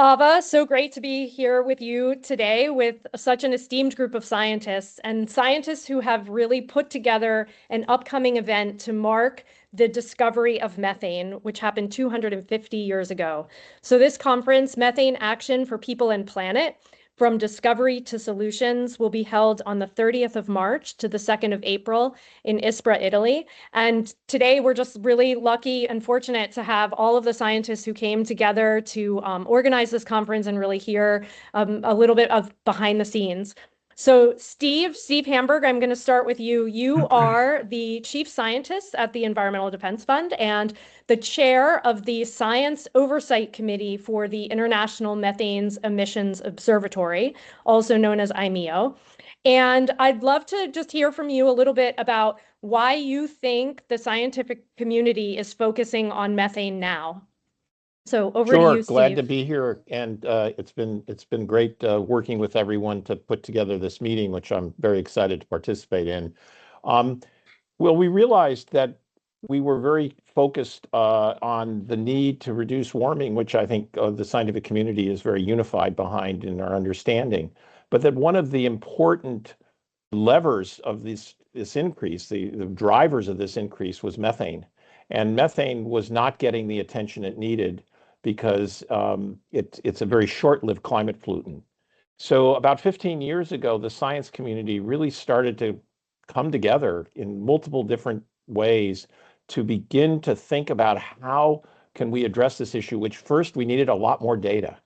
Ava, so great to be here with you today with such an esteemed group of scientists and scientists who have really put together an upcoming event to mark the discovery of methane, which happened 250 years ago. So this conference, Methane Action for People and Planet, From Discovery to Solutions, will be held on the 30th of March to the 2nd of April in Ispra, Italy. And today we're just really lucky and fortunate to have all of the scientists who came together to organize this conference and really hear a little bit of behind the scenes. So Steve Hamburg, I'm going to start with you. You are the chief scientist at the Environmental Defense Fund and the chair of the Science Oversight Committee for the International Methane Emissions Observatory, also known as IMEO. And I'd love to just hear from you a little bit about why you think the scientific community is focusing on methane now. So over to you, Steve. Glad to be here, and it's been great working with everyone to put together this meeting, which I'm very excited to participate in. Well, we realized that we were very focused on the need to reduce warming, which I think the scientific community is very unified behind in our understanding, but that one of the important levers of this increase, the drivers of this increase, was methane. And methane was not getting the attention it needed because it's a very short-lived climate pollutant. So about 15 years ago, the science community really started to come together in multiple different ways to begin to think about how can we address this issue, which first we needed a lot more data.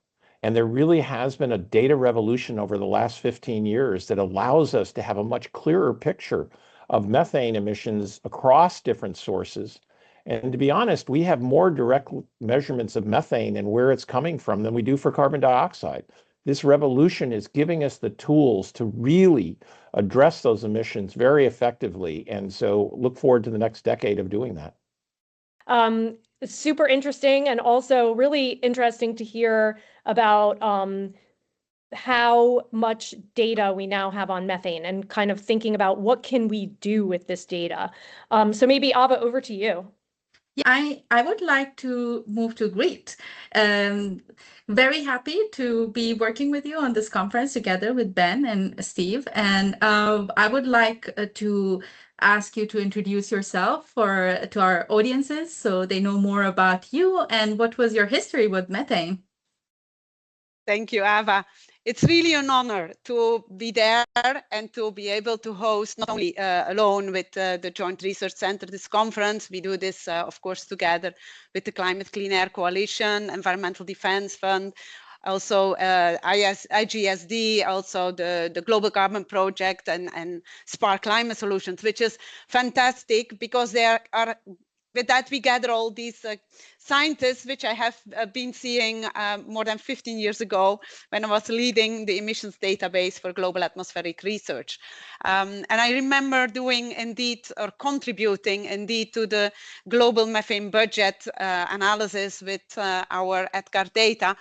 And there really has been a data revolution over the last 15 years that allows us to have a much clearer picture of methane emissions across different sources. And to be honest, we have more direct measurements of methane and where it's coming from than we do for carbon dioxide. This revolution is giving us the tools to really address those emissions very effectively. And so look forward to the next decade of doing that. Super interesting, and also really interesting to hear about how much data we now have on methane and kind of thinking about what can we do with this data. So maybe Ava, over to you. Yeah, I would like to move to Greece. Very happy to be working with you on this conference together with Ben and Steve. And I would like to ask you to introduce yourself to our audiences so they know more about you and what was your history with methane. Thank you, Ava. It's really an honor to be there and to be able to host, not only alone with the Joint Research Center, this conference. We do this, of course, together with the Climate Clean Air Coalition, Environmental Defense Fund, also IGSD, also the Global Carbon Project and Spark Climate Solutions, which is fantastic because there are, with that, we gather all these scientists, which I have been seeing more than 15 years ago when I was leading the emissions database for global atmospheric research. And I remember doing indeed, or contributing indeed to the global methane budget analysis with our EDGAR data.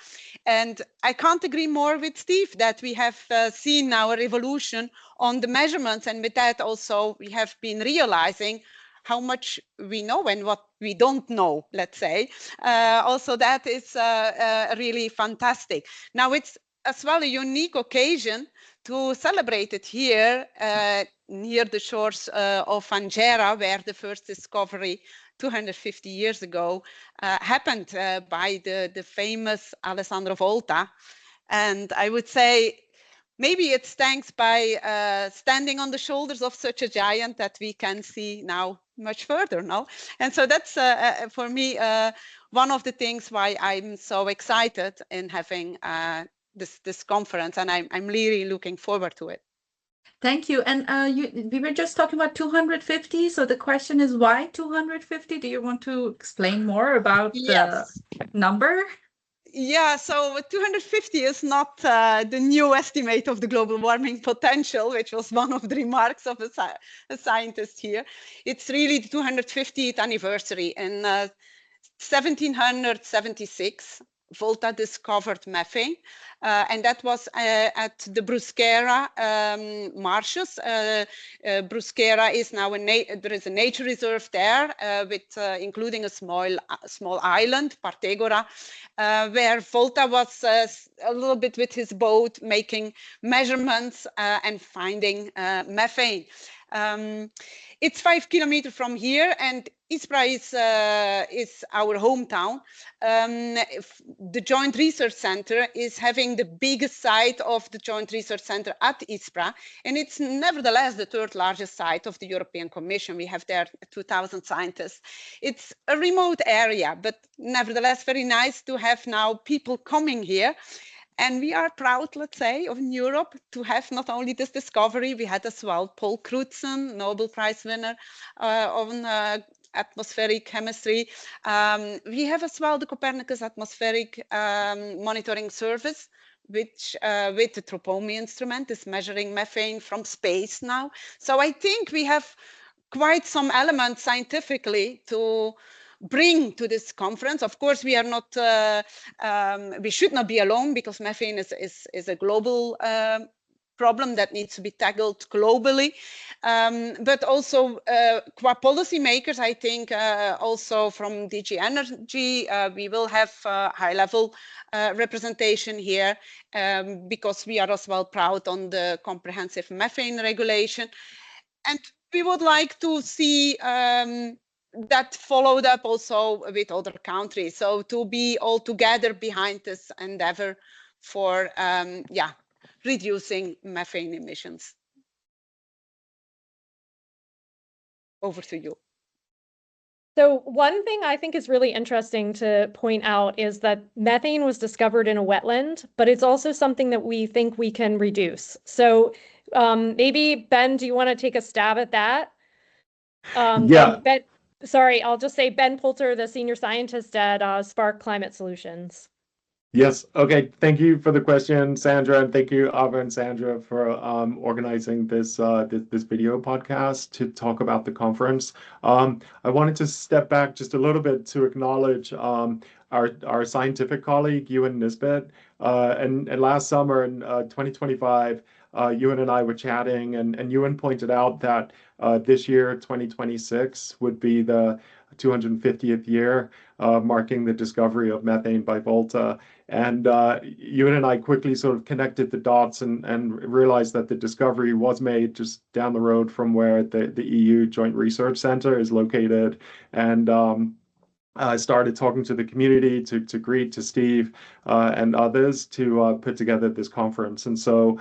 And I can't agree more with Steve that we have seen now a revolution on the measurements. And with that also, we have been realizing how much we know and what we don't know, let's say. Also, that is really fantastic. Now, it's as well a unique occasion to celebrate it here near the shores of Angera, where the first discovery 250 years ago happened by the famous Alessandro Volta. And I would say, maybe it's thanks by standing on the shoulders of such a giant that we can see now much further now. And so that's, for me, one of the things why I'm so excited in having this conference, and I'm really looking forward to it. Thank you. And we were just talking about 250. So the question is, why 250? Do you want to explain more about the number? Yeah, so 250 is not the new estimate of the global warming potential, which was one of the remarks of a scientist here. It's really the 250th anniversary. In 1776, Volta discovered methane, and that was at the Brusquera marshes. Brusquera is now there is a nature reserve there, with including a small island, Partegora, where Volta was a little bit with his boat making measurements and finding methane. It's 5 kilometers from here, and Ispra is our hometown. The Joint Research Center is having the biggest site of the Joint Research Center at Ispra, and it's nevertheless the third largest site of the European Commission. We have there 2,000 scientists. It's a remote area, but nevertheless very nice to have now people coming here. And we are proud, let's say, of in Europe to have not only this discovery, we had as well Paul Crutzen, Nobel Prize winner on atmospheric chemistry. We have as well the Copernicus Atmospheric Monitoring Service, which with the Tropomi instrument is measuring methane from space now. So I think we have quite some elements scientifically to bring to this conference. Of course, we are not, we should not be alone, because methane is a global problem that needs to be tackled globally. But also qua policymakers, I think also from DG Energy, we will have high-level representation here, because we are as well proud on the comprehensive methane regulation. And we would like to see that followed up also with other countries. So to be all together behind this endeavor for reducing methane emissions. Over to you. So one thing I think is really interesting to point out is that methane was discovered in a wetland, but it's also something that we think we can reduce. So maybe Ben, do you want to take a stab at that? Yeah. Ben, sorry, I'll just say Ben Poulter, the senior scientist at Spark Climate Solutions. Yes. Okay. Thank you for the question, Sandra, and thank you, Ava and Sandra, for organizing this this video podcast to talk about the conference. I wanted to step back just a little bit to acknowledge our scientific colleague, Ewan Nisbet. And last summer in 2025, Ewan and I were chatting, and Ewan pointed out that this year, 2026, would be the 250th year marking the discovery of methane by Volta. And Ewan and I quickly sort of connected the dots and realized that the discovery was made just down the road from where the EU Joint Research Center is located. And I started talking to the community, to greet to Steve and others to put together this conference. And so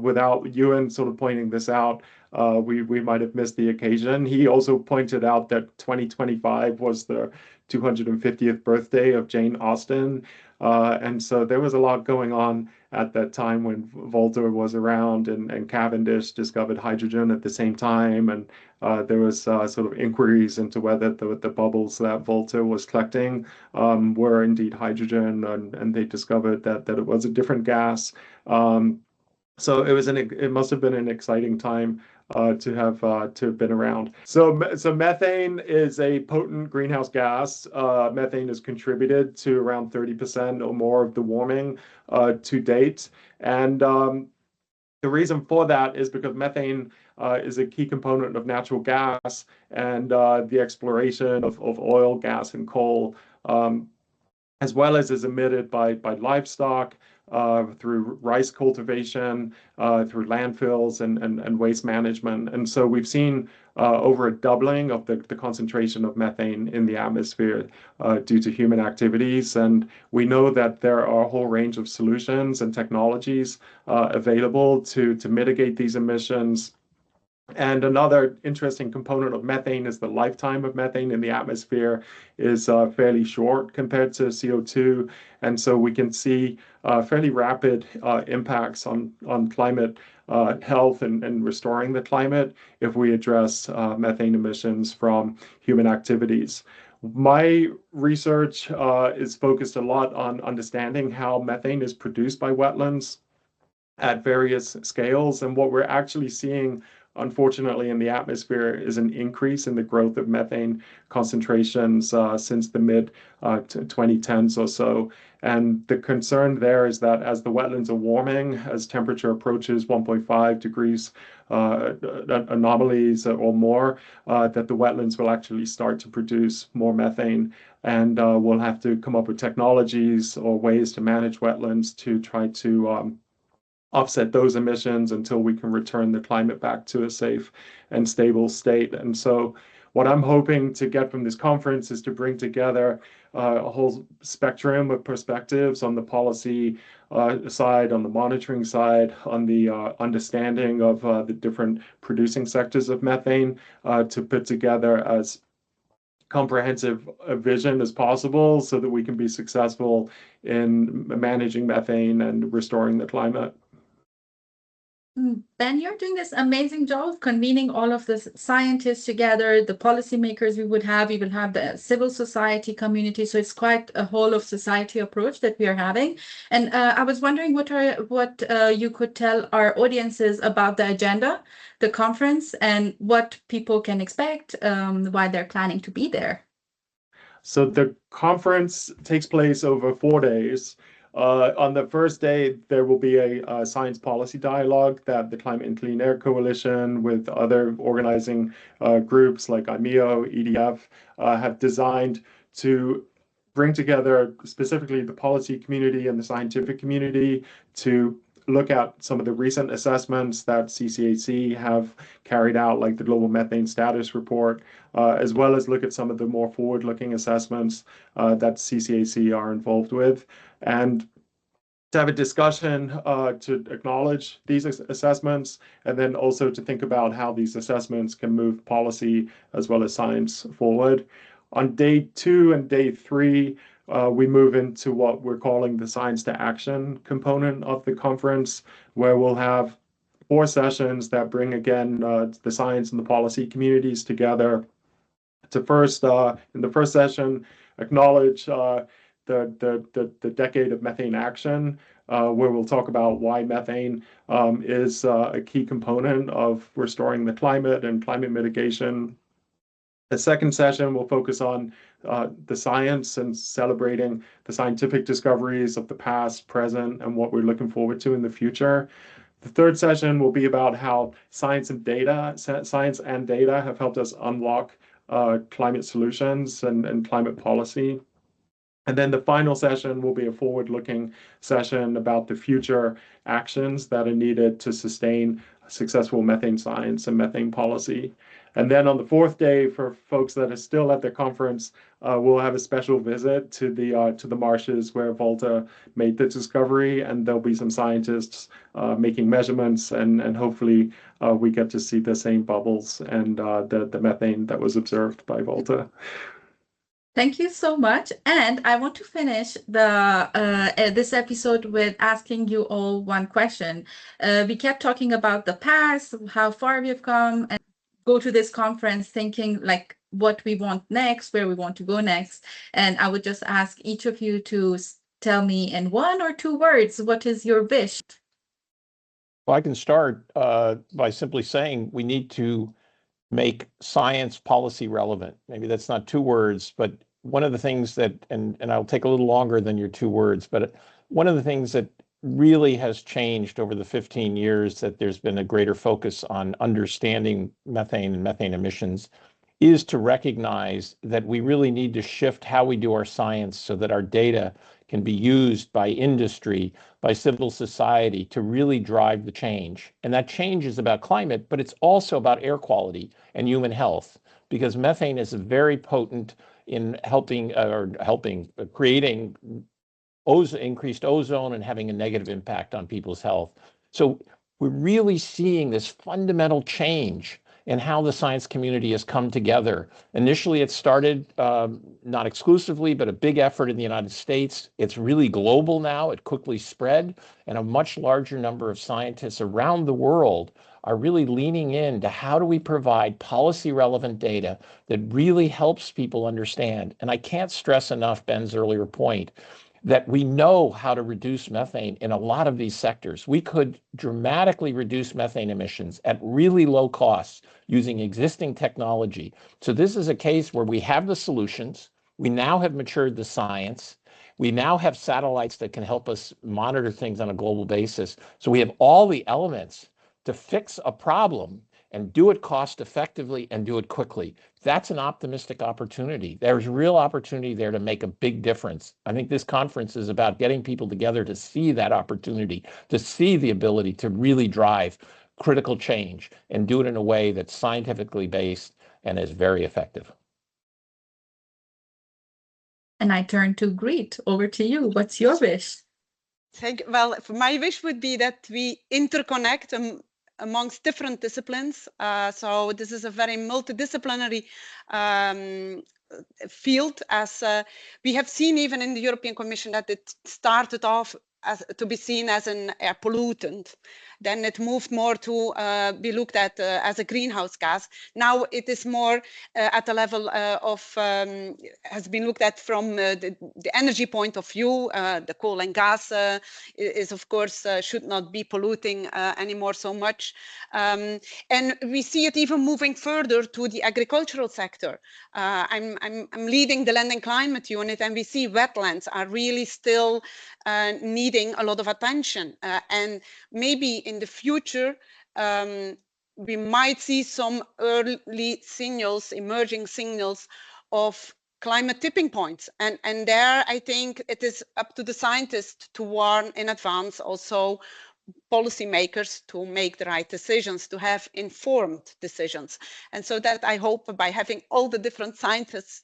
without Ewan sort of pointing this out, we might have missed the occasion. He also pointed out that 2025 was the 250th birthday of Jane Austen. And so there was a lot going on at that time when Volta was around, and Cavendish discovered hydrogen at the same time. And there was sort of inquiries into whether the bubbles that Volta was collecting were indeed hydrogen, and they discovered that it was a different gas. So it must have been an exciting time to have been around. So methane is a potent greenhouse gas. Methane has contributed to around 30% or more of the warming to date. And the reason for that is because methane is a key component of natural gas, and the exploration of oil, gas, and coal, as well as is emitted by livestock, through rice cultivation, through landfills and waste management. And so we've seen over a doubling of the concentration of methane in the atmosphere due to human activities. And we know that there are a whole range of solutions and technologies available to mitigate these emissions. And another interesting component of methane is the lifetime of methane in the atmosphere is fairly short compared to CO2. And so we can see fairly rapid impacts on climate health and restoring the climate if we address methane emissions from human activities. My research is focused a lot on understanding how methane is produced by wetlands at various scales. And what we're actually seeing unfortunately, in the atmosphere is an increase in the growth of methane concentrations since the mid 2010s or so. And the concern there is that as the wetlands are warming, as temperature approaches 1.5 degrees anomalies or more, that the wetlands will actually start to produce more methane. And we'll have to come up with technologies or ways to manage wetlands to try to offset those emissions until we can return the climate back to a safe and stable state. And so what I'm hoping to get from this conference is to bring together a whole spectrum of perspectives on the policy side, on the monitoring side, on the understanding of the different producing sectors of methane to put together as comprehensive a vision as possible so that we can be successful in managing methane and restoring the climate. Ben, you're doing this amazing job of convening all of the scientists together, the policymakers we will have the civil society community. So it's quite a whole of society approach that we are having. And I was wondering what you could tell our audiences about the agenda, the conference, and what people can expect, why they're planning to be there. So the conference takes place over 4 days. On the first day, there will be a science policy dialogue that the Climate and Clean Air Coalition with other organizing groups like IMEO, EDF have designed to bring together specifically the policy community and the scientific community to look at some of the recent assessments that CCAC have carried out, like the Global Methane Status Report, as well as look at some of the more forward-looking assessments that CCAC are involved with, and to have a discussion to acknowledge these assessments, and then also to think about how these assessments can move policy as well as science forward. On day 2 and day 3, we move into what we're calling the science to action component of the conference, where we'll have 4 sessions that bring again the science and the policy communities together to first, in the first session, acknowledge the decade of methane action, where we'll talk about why methane is a key component of restoring the climate and climate mitigation. The second session will focus on the science and celebrating the scientific discoveries of the past, present, and what we're looking forward to in the future. The third session will be about how science and data have helped us unlock climate solutions and climate policy. And then the final session will be a forward-looking session about the future actions that are needed to sustain successful methane science and methane policy. And then on the 4th day, for folks that are still at the conference, we'll have a special visit to the marshes where Volta made the discovery, and there'll be some scientists making measurements, and hopefully we get to see the same bubbles and the methane that was observed by Volta. Thank you so much. And I want to finish this episode with asking you all one question. We kept talking about the past, how far we have come, and go to this conference thinking like what we want next, where we want to go next. And I would just ask each of you to tell me in 1 or 2 words, what is your wish? Well, I can start by simply saying we need to make science policy relevant. Maybe that's not 2 words, but one of the things that, and I'll take a little longer than your 2 words, but one of the things that really has changed over the 15 years that there's been a greater focus on understanding methane and methane emissions is to recognize that we really need to shift how we do our science so that our data can be used by industry, by civil society to really drive the change. And that change is about climate, but it's also about air quality and human health, because methane is very potent in creating increased ozone and having a negative impact on people's health. So we're really seeing this fundamental change in how the science community has come together. Initially, it started not exclusively, but a big effort in the United States. It's really global now. It quickly spread, and a much larger number of scientists around the world are really leaning into how do we provide policy relevant data that really helps people understand. And I can't stress enough Ben's earlier point that we know how to reduce methane in a lot of these sectors. We could dramatically reduce methane emissions at really low costs using existing technology. So this is a case where we have the solutions. We now have matured the science. We now have satellites that can help us monitor things on a global basis. So we have all the elements to fix a problem and do it cost effectively and do it quickly. That's an optimistic opportunity. There's real opportunity there to make a big difference. I think this conference is about getting people together to see that opportunity, to see the ability to really drive critical change and do it in a way that's scientifically based and is very effective. And I turn to Greet. Over to you. What's your wish? Thank you. Well, my wish would be that we interconnect amongst different disciplines. So this is a very multidisciplinary field, as we have seen even in the European Commission that it started off to be seen as an air pollutant. Then it moved more to be looked at as a greenhouse gas. Now it is more at the level of, has been looked at from the energy point of view. The coal and gas is of course, should not be polluting anymore so much. And we see it even moving further to the agricultural sector. I'm leading the Land and Climate Unit, and we see wetlands are really still needing a lot of attention. And maybe in the future, we might see some early signals, emerging signals of climate tipping points. And there, I think it is up to the scientists to warn in advance, also policymakers to make the right decisions, to have informed decisions. And so that I hope by having all the different scientists,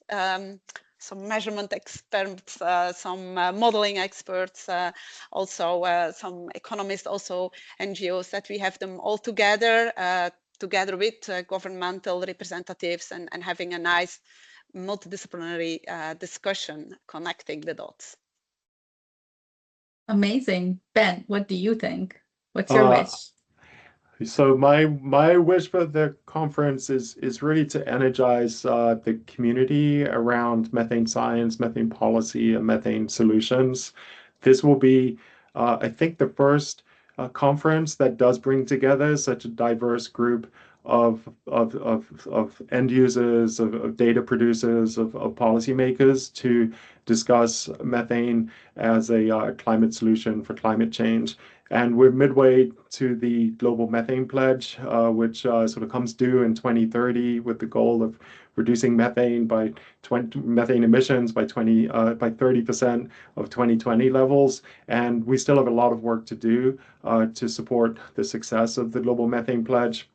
some measurement experts, some modeling experts, also some economists, also NGOs, that we have them all together, together with governmental representatives, and having a nice multidisciplinary discussion, connecting the dots. Amazing. Ben, what do you think? What's your wish? So my wish for the conference is really to energize the community around methane science, methane policy, and methane solutions. This will be, I think, the first conference that does bring together such a diverse group of end users, of data producers, of policymakers to discuss methane as a climate solution for climate change. And we're midway to the Global Methane Pledge, which sort of comes due in 2030 with the goal of reducing methane emissions by 30% of 2020 levels. And we still have a lot of work to do to support the success of the Global Methane Pledge,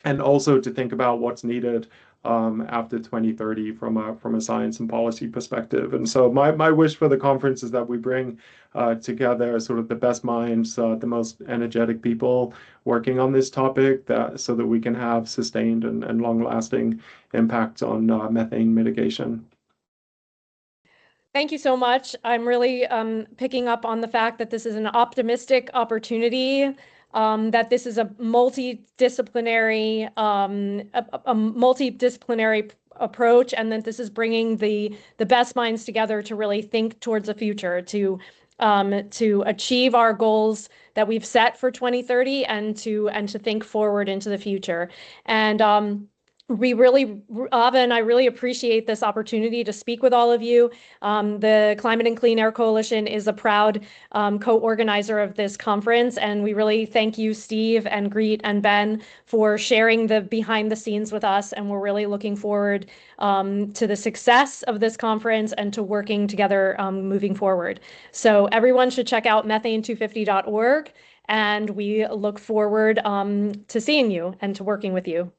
and also to think about what's needed after 2030 from a science and policy perspective. And so my wish for the conference is that we bring together sort of the best minds, the most energetic people working on this topic, so that we can have sustained and long-lasting impact on methane mitigation. Thank you so much. I'm really picking up on the fact that this is an optimistic opportunity, that this is a multidisciplinary approach, and that this is bringing the best minds together to really think towards the future, to achieve our goals that we've set for 2030, and to think forward into the future. And we really, Ava and I really appreciate this opportunity to speak with all of you. The Climate and Clean Air Coalition is a proud co-organizer of this conference, and we really thank you, Steve and Greet and Ben, for sharing the behind the scenes with us. And we're really looking forward to the success of this conference and to working together moving forward. So everyone should check out methane250.org, and we look forward to seeing you and to working with you.